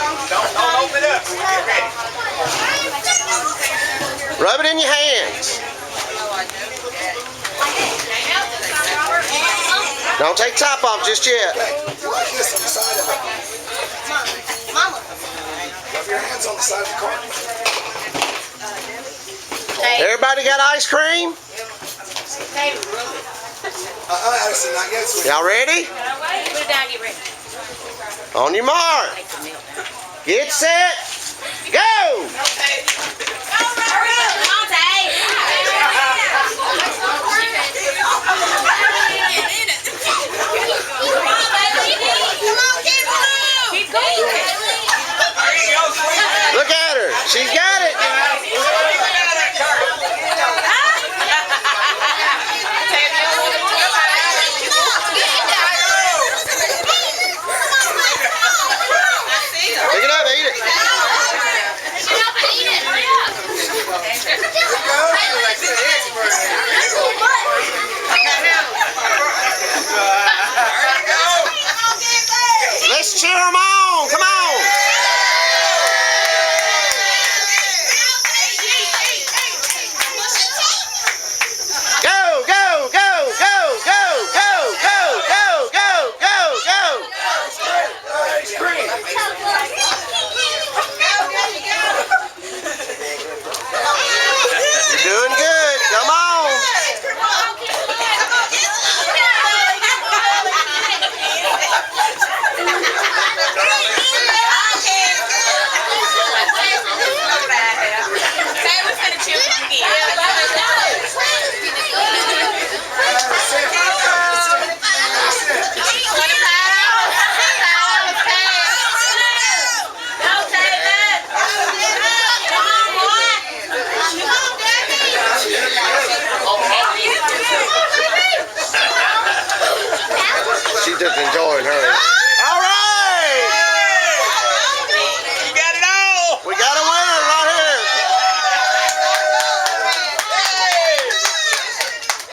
Don't open it up. Get ready. Rub it in your hands. Don't take top off just yet. Like this on the side of it. Mama. Rub your hands on the side of the car. Everybody got ice cream? Addison, not yet, sweetie. Y'all ready? Put it down, get ready. On your mark. Get set. Go! Look at her. She's got it. Pick it up, eat it. Let's cheer them on. Come on. Go, go, go, go, go, go, go, go, go, go, go. You're doing good. Come on. She's just enjoying her.